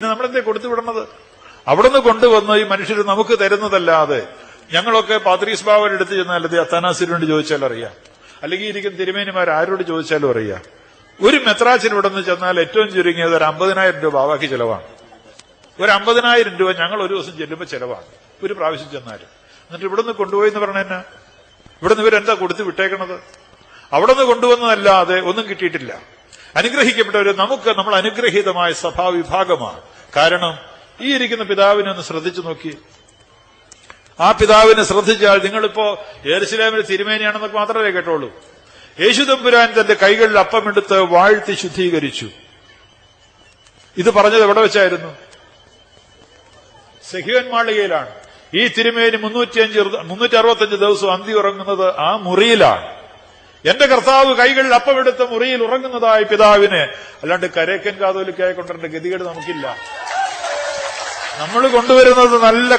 പിന്നെ നമ്മളെന്തേ കൊടുത്തു വിടണത്? അവിടുന്ന് കൊണ്ടുവന്ന് ഈ മനുഷ്യർ നമുക്ക് തരുന്നതല്ലാതെ ഞങ്ങളൊക്കെ പാത്രീസ് ബാവയുടെ അടുത്ത് ചെന്നാൽ അത് അത്താനാസിനോട് ചോദിച്ചാൽ അറിയാം, അല്ലെങ്കിൽ ഇരിക്കുന്ന തിരുമേനിമാർ ആരോട് ചോദിച്ചാലും അറിയാം. ഒരു മെത്രാച്ചൻ ഇവിടെ നിന്ന് ചെന്നാൽ ഏറ്റവും ചുരുങ്ങിയത് ഒരു 50,000 രൂപ ബാവാക്ക് ചെലവാണ്. ഒരു 50,000 രൂപ ഞങ്ങൾ ഒരു ദിവസം ചെല്ലുമ്പോൾ ചെലവാണ്, ഒരു പ്രാവശ്യം ചെന്നാലും. എന്നിട്ട് ഇവിടുന്ന് കൊണ്ടുപോയി എന്ന് പറഞ്ഞാൽ ഇവിടുന്ന് ഇവരെന്താ കൊടുത്ത് വിട്ടേക്കണത്? അവിടുന്ന് കൊണ്ടുവന്നതല്ലാതെ ഒന്നും കിട്ടിയിട്ടില്ല. അനുഗ്രഹിക്കപ്പെട്ടവര് നമ്മൾ അനുഗ്രഹീതമായ സഭാവിഭാഗമാണ്. കാരണം ഈ ഇരിക്കുന്ന പിതാവിനെ ഒന്ന് ശ്രദ്ധിച്ചു നോക്കി. ആ പിതാവിനെ ശ്രദ്ധിച്ചാൽ നിങ്ങളിപ്പോ യെരുശലേമിലെ തിരുമേനിയാണെന്നൊക്കെ മാത്രമേ കേട്ടോളൂ. യേശു തമ്പുരാൻ തന്റെ കൈകളിൽ അപ്പമെടുത്ത് വാഴ്ത്തി ശുദ്ധീകരിച്ചു. ഇത് പറഞ്ഞത് എവിടെ വെച്ചായിരുന്നു? സെഹിയോൻ മാളികയിലാണ്. ഈ തിരുമേനി 365 ദിവസം അന്തി ഉറങ്ങുന്നത് ആ മുറിയിലാണ്. എന്റെ കർത്താവ് കൈകളിൽ അപ്പമെടുത്ത മുറിയിൽ ഉറങ്ങുന്നതായ പിതാവിനെ അല്ലാണ്ട് കരേക്കൻ കാതോലിക്കായി കൊണ്ടുവരേണ്ട ഗതികേട് നമുക്കില്ല. നമ്മൾ കൊണ്ടുവരുന്നത് നല്ല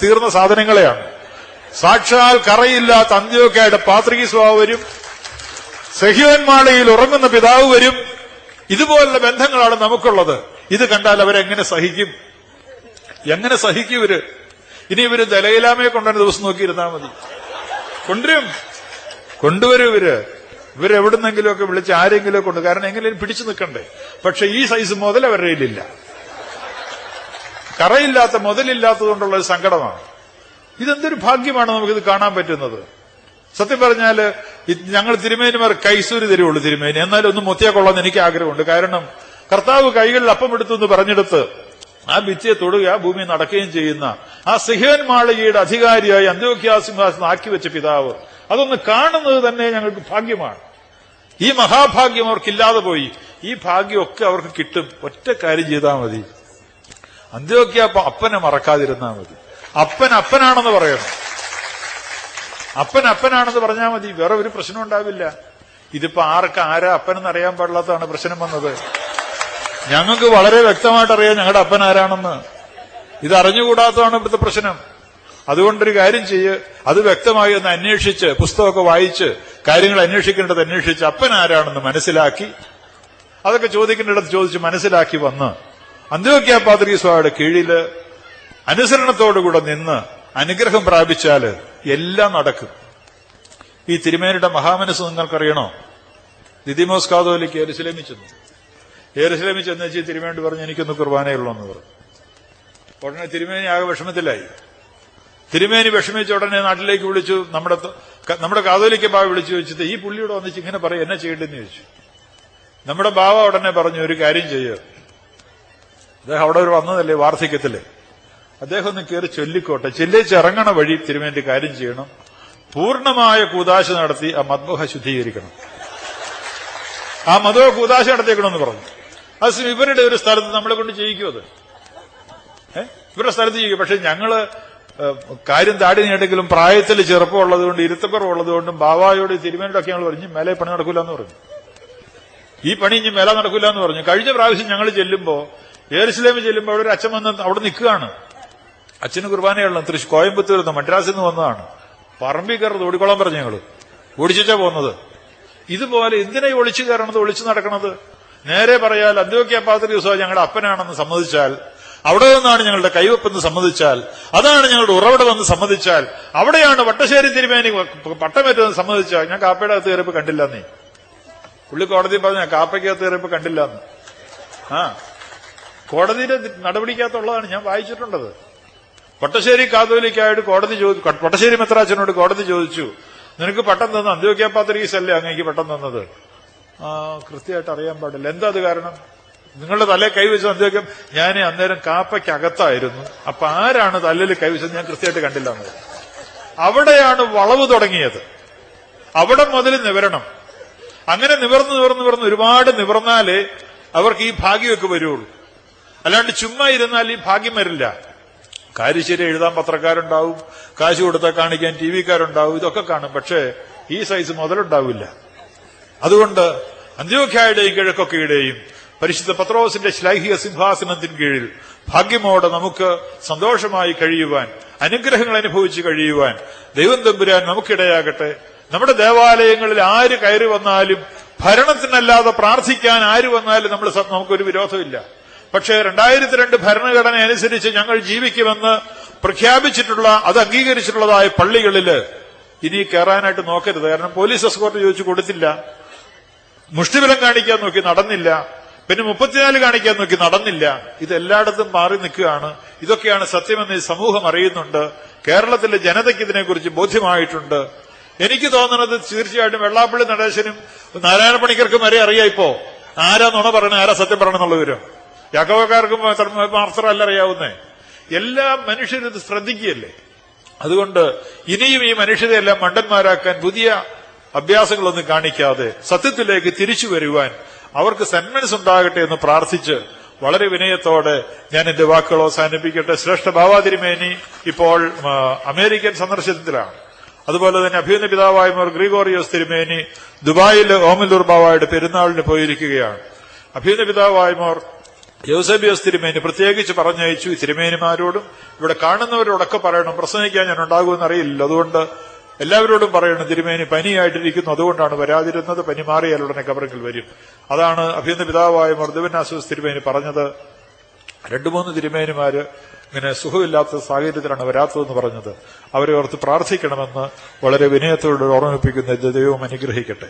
തീർന്ന സാധനങ്ങളെയാണ്. സാക്ഷാൽ കറയില്ലാത്ത അന്ത്യോക്യയുടെ പാത്രീസ് ബാവ വരും, സെഹിയോൻ മാളികയിൽ ഉറങ്ങുന്ന പിതാവ് വരും. ഇതുപോലുള്ള ബന്ധങ്ങളാണ് നമുക്കുള്ളത്. ഇത് കണ്ടാൽ അവരെങ്ങനെ സഹിക്കും? എങ്ങനെ സഹിക്കും ഇവര്? ഇനി ഇവര് ദലൈലാമയെ കൊണ്ടുവരുന്ന ദിവസം നോക്കിയിരുന്നാൽ മതി. കൊണ്ടുവരും ഇവരെവിടുന്നെങ്കിലുമൊക്കെ വിളിച്ച് ആരെങ്കിലും കൊണ്ട്. കാരണം എങ്ങനെയും പിടിച്ചു നിൽക്കണ്ടേ. പക്ഷെ ഈ സൈസ് മുതൽ അവരുടെ കയ്യിലില്ല. കറയില്ലാത്ത മുതലില്ലാത്തതുകൊണ്ടുള്ള ഒരു സങ്കടമാണ്. ഇതെന്തൊരു ഭാഗ്യമാണ് നമുക്കിത് കാണാൻ പറ്റുന്നത്. സത്യം പറഞ്ഞാല് ഞങ്ങൾ തിരുമേനിമാർ കൈസൂരി തരുവുള്ളൂ തിരുമേനി. എന്നാലും ഒന്ന് മുത്തിയാ കൊള്ളാന്ന് എനിക്ക് ആഗ്രഹമുണ്ട്. കാരണം കർത്താവ് കൈകളിൽ അപ്പമെടുത്തു എന്ന് പറഞ്ഞെടുത്ത് ആ ഭിത്തിയെ തൊടുക, ആ ഭൂമി നടക്കുകയും ചെയ്യുന്ന ആ സെഹിയോൻ മാളികയുടെ അധികാരിയായി അന്ത്യോക്യ സിംഹാസനം ആക്കി വെച്ച പിതാവ്, അതൊന്ന് കാണുന്നത് തന്നെ ഞങ്ങൾക്ക് ഭാഗ്യമാണ്. ഈ മഹാഭാഗ്യം അവർക്കില്ലാതെ പോയി. ഈ ഭാഗ്യമൊക്കെ അവർക്ക് കിട്ടും. ഒറ്റ കാര്യം ചെയ്താൽ മതി, അന്ത്യോക്യ അപ്പനെ മറക്കാതിരുന്നാൽ മതി. അപ്പനാണെന്ന് പറയണം. അപ്പനാണെന്ന് പറഞ്ഞാൽ മതി. വേറെ ഒരു പ്രശ്നം ഉണ്ടാവില്ല. ഇതിപ്പോ ആരാ അപ്പനെന്ന് അറിയാൻ പാടില്ലാത്തതാണ് പ്രശ്നം വന്നത്. ഞങ്ങൾക്ക് വളരെ വ്യക്തമായിട്ട് അറിയാം ഞങ്ങളുടെ അപ്പൻ ആരാണെന്ന്. ഇത് അറിഞ്ഞുകൂടാത്തതാണ് ഇവിടുത്തെ പ്രശ്നം. അതുകൊണ്ടൊരു കാര്യം ചെയ്യ്, അത് വ്യക്തമായി ഒന്ന് അന്വേഷിച്ച്, പുസ്തകമൊക്കെ വായിച്ച് കാര്യങ്ങൾ അന്വേഷിക്കേണ്ടത് അന്വേഷിച്ച് അപ്പൻ ആരാണെന്ന് മനസ്സിലാക്കി, അതൊക്കെ ചോദിക്കേണ്ടിടത്ത് ചോദിച്ച് മനസ്സിലാക്കി വന്ന് അന്ത്യോക്യ പാത്രീസ് ബാവയുടെ കീഴില് അനുസരണത്തോടുകൂടെ നിന്ന് അനുഗ്രഹം പ്രാപിച്ചാല് എല്ലാം നടക്കും. ഈ തിരുമേനിയുടെ മഹാമനസ് നിങ്ങൾക്കറിയണോ? ദിദിമോസ് കാതോലിക്ക് യെരുശലേമിൽ ചെന്ന് വെച്ച് തിരുമേനി പറഞ്ഞു എനിക്കൊന്ന് കുർബാനയുള്ളൂ എന്ന് പറഞ്ഞു. ഉടനെ തിരുമേനി ആകെ വിഷമത്തിലായി. തിരുമേനി വിഷമിച്ച ഉടനെ നാട്ടിലേക്ക് വിളിച്ചു. നമ്മുടെ കാതോലിക്ക ബാവ വിളിച്ചു ചോദിച്ചത് ഈ പുള്ളിയോട് വന്നിച്ച് ഇങ്ങനെ പറയും എന്നെ ചെയ്യേണ്ടെന്ന് ചോദിച്ചു. നമ്മുടെ ബാവ ഉടനെ പറഞ്ഞു ഒരു കാര്യം ചെയ്യുക, അദ്ദേഹം അവിടെ ഒരു വന്നതല്ലേ വാർദ്ധക്യത്തില്, അദ്ദേഹം ഒന്ന് കയറി ചൊല്ലിക്കോട്ടെ, ചെല്ലിച്ചിറങ്ങണ വഴി തിരുമേനി കാര്യം ചെയ്യണം, പൂർണ്ണമായ കൂദാശ നടത്തി ആ മദ്ബഹ ശുദ്ധീകരിക്കണം. ആ മദ്ബഹ കൂദാശ നടത്തിയേക്കണമെന്ന് പറഞ്ഞു. അത് ഇവരുടെ ഒരു സ്ഥലത്ത് നമ്മളെ കൊണ്ട് ചെയ്യിക്കും. അത് ഇവരുടെ സ്ഥലത്ത് ചെയ്യിക്കും. പക്ഷെ ഞങ്ങള് കാര്യം താടി നീണ്ടെങ്കിലും പ്രായത്തിൽ ചെറുപ്പമുള്ളതുകൊണ്ട് ഇരുത്തക്കുറവുള്ളതുകൊണ്ടും ബാവായോട് തിരുമേനിയുടെ ഞങ്ങൾ പറഞ്ഞു മേലെ പണി നടക്കൂല എന്ന് പറഞ്ഞു. ഈ പണി ഇനി മേലെ നടക്കൂല എന്ന് പറഞ്ഞു. കഴിഞ്ഞ പ്രാവശ്യം ഞങ്ങൾ ചെല്ലുമ്പോ യെരുശലേമിൽ ചെല്ലുമ്പോൾ അവിടെ ഒരു അച്ഛൻ വന്ന് അവിടെ നിൽക്കുകയാണ്. അച്ഛന് കുർബാനയുള്ള കോയമ്പത്തൂരിൽ നിന്ന് മദ്രാസിൽ നിന്ന് വന്നതാണ്. പറമ്പിൽ കയറുന്നത് ഓടിക്കോളാൻ പറഞ്ഞു. ഞങ്ങള് ഓടിച്ചാ പോകുന്നത്. ഇതുപോലെ എന്തിനാ ഒളിച്ചു കയറണത്, ഒളിച്ചു നടക്കണത്? നേരെ പറയാൽ അന്ത്യോക്യ പാത്രീസ് ബാവ ഞങ്ങളുടെ അപ്പനാണെന്ന് സമ്മതിച്ചാൽ, അവിടെ നിന്നാണ് ഞങ്ങളുടെ കൈവപ്പെന്ന് സമ്മതിച്ചാൽ, അതാണ് ഞങ്ങളുടെ ഉറവിടമെന്ന് സമ്മതിച്ചാൽ, അവിടെയാണ് വട്ടശ്ശേരി തിരുമേനി പട്ടമേറ്റെന്ന് സമ്മതിച്ചാൽ, ഞാൻ കാപ്പയുടെ അകത്ത് കയറിയപ്പോ കണ്ടില്ലെന്നേ. പുള്ളി കോടതി പറഞ്ഞ കാപ്പയ്ക്കകത്ത് കയറിയപ്പോ കണ്ടില്ലെന്ന്. കോടതിയുടെ നടപടിക്കകത്തുള്ളതാണ്, ഞാൻ വായിച്ചിട്ടുണ്ടത്. വട്ടശ്ശേരി കാതോലിക്കായിട്ട് വട്ടശ്ശേരി മെത്രാച്ചനോട് കോടതി ചോദിച്ചു, നിനക്ക് പട്ടം തന്ന അന്ത്യോക്യ പാത്രീസ് അല്ലേ അങ്ങേക്ക് പട്ടം തന്നത്? കൃത്യമായിട്ട് അറിയാൻ പാടില്ല. എന്താ അത് കാരണം? നിങ്ങളുടെ തലേ കൈവച്ച അന്ത്യോക്യം. ഞാൻ അന്നേരം കാപ്പയ്ക്കകത്തായിരുന്നു. അപ്പൊ ആരാണ് തലയിൽ കൈവച്ചത് ഞാൻ കൃത്യമായിട്ട് കണ്ടില്ല. അവിടെയാണ് വളവ് തുടങ്ങിയത്. അവിടെ മുതൽ നിവരണം. അങ്ങനെ നിവർന്ന് ഒരുപാട് നിവർന്നാലേ അവർക്ക് ഈ ഭാഗ്യമൊക്കെ വരുള്ളൂ. അല്ലാണ്ട് ചുമ്മാ ഇരുന്നാൽ ഈ ഭാഗ്യം വരില്ല. കാര്യശരി എഴുതാൻ പത്രക്കാരുണ്ടാവും, കാശ് കൊടുത്താൽ കാണിക്കാൻ ടി വിക്കാരുണ്ടാവും, ഇതൊക്കെ കാണും. പക്ഷേ ഈ സൈസ് മുതലുണ്ടാവില്ല. അതുകൊണ്ട് അന്ത്യോക്യയുടെയും കിഴക്കൊക്കെയുടെയും പരിശുദ്ധ പത്രോസിന്റെ ശ്ലൈഹിക സിംഹാസനത്തിന് കീഴിൽ ഭാഗ്യമോടെ നമുക്ക് സന്തോഷമായി കഴിയുവാൻ, അനുഗ്രഹങ്ങൾ അനുഭവിച്ച് കഴിയുവാൻ ദൈവം തമ്പുരാൻ നമുക്കിടയാകട്ടെ. നമ്മുടെ ദേവാലയങ്ങളിൽ ആര് കയറി വന്നാലും, ഭരണത്തിനല്ലാതെ പ്രാർത്ഥിക്കാൻ ആര് വന്നാലും നമുക്കൊരു വിരോധമില്ല. പക്ഷേ 2002 ഭരണഘടന അനുസരിച്ച് ഞങ്ങൾ ജീവിക്കുമെന്ന് പ്രഖ്യാപിച്ചിട്ടുള്ള, അത് അംഗീകരിച്ചിട്ടുള്ളതായ പള്ളികളില് ഇനി കയറാനായിട്ട് നോക്കരുത്. കാരണം പോലീസ് എസ്കോർട്ട് ചോദിച്ചു കൊടുത്തില്ല, മുഷ്ടിബലം കാണിക്കാൻ നോക്കി നടന്നില്ല, പിന്നെ 34 കാണിക്കാൻ നോക്കി നടന്നില്ല. ഇതെല്ലായിടത്തും മാറി നിൽക്കുകയാണ്. ഇതൊക്കെയാണ് സത്യമെന്ന് ഈ സമൂഹം അറിയുന്നുണ്ട്. കേരളത്തിലെ ജനതയ്ക്ക് ഇതിനെക്കുറിച്ച് ബോധ്യമായിട്ടുണ്ട്. എനിക്ക് തോന്നുന്നത് തീർച്ചയായിട്ടും വെള്ളാപ്പള്ളി നടേശനും നാരായണ പണിക്കർക്കും വരെ അറിയാം ഇപ്പോ ആരാ നുണ പറയണേ, ആരാ സത്യം പറയണമെന്നുള്ള വിവരം. യാക്കോബക്കാർക്കും മാത്രമല്ല അറിയാവുന്നേ. എല്ലാ മനുഷ്യരും ഇത് ശ്രദ്ധിക്കുകയല്ലേ. അതുകൊണ്ട് ഇനിയും ഈ മനുഷ്യരെയെല്ലാം മണ്ടന്മാരാക്കാൻ പുതിയ അഭ്യാസങ്ങളൊന്നും കാണിക്കാതെ സത്യത്തിലേക്ക് തിരിച്ചു വരുവാൻ അവർക്ക് സന്മനസ് ഉണ്ടാകട്ടെ എന്ന് പ്രാർത്ഥിച്ച് വളരെ വിനയത്തോടെ ഞാൻ എന്റെ വാക്കുകൾ അവസാനിപ്പിക്കട്ടെ. ശ്രേഷ്ഠ ബാവാതിരുമേനി ഇപ്പോൾ അമേരിക്കൻ സന്ദർശനത്തിലാണ്. അതുപോലെ തന്നെ അഭിനന്ദ പിതാവായ മോർ ഗ്രിഗോറിയോസ് തിരുമേനി ദുബായിലെ ഓമല്ലൂർ ബാവായുടെ പെരുന്നാളിന് പോയിരിക്കുകയാണ്. അഭിനന്ദ പിതാവായ മോർ യൂസേബിയോസ് തിരുമേനി പ്രത്യേകിച്ച് പറഞ്ഞയച്ചു. ഈ തിരുമേനിമാരോടും ഇവിടെ കാണുന്നവരോടൊക്കെ പറയണം, പ്രസംഗിക്കാൻ ഞാൻ ഉണ്ടാകുമെന്ന് അറിയില്ല, അതുകൊണ്ട് എല്ലാവരോടും പറയണം, തിരുമേനി പനിയായിട്ടിരിക്കുന്നു, അതുകൊണ്ടാണ് വരാതിരുന്നത്, പനി മാറിയാൽ ഉടനെ കബറിൽ വരും. അതാണ് അഭിനന്ദ പിതാവായ മോർ ദിവന്നാസൂസ് തിരുമേനി പറഞ്ഞത്. 2-3 തിരുമേനിമാര് ഇങ്ങനെ സുഖമില്ലാത്ത സാഹചര്യത്തിലാണ് വരാത്തതെന്ന് പറഞ്ഞത്. അവരെ ഓർത്ത് പ്രാർത്ഥിക്കണമെന്ന് വളരെ വിനയത്തോട് ഓർമ്മിപ്പിക്കുന്ന ദൈവം അനുഗ്രഹിക്കട്ടെ.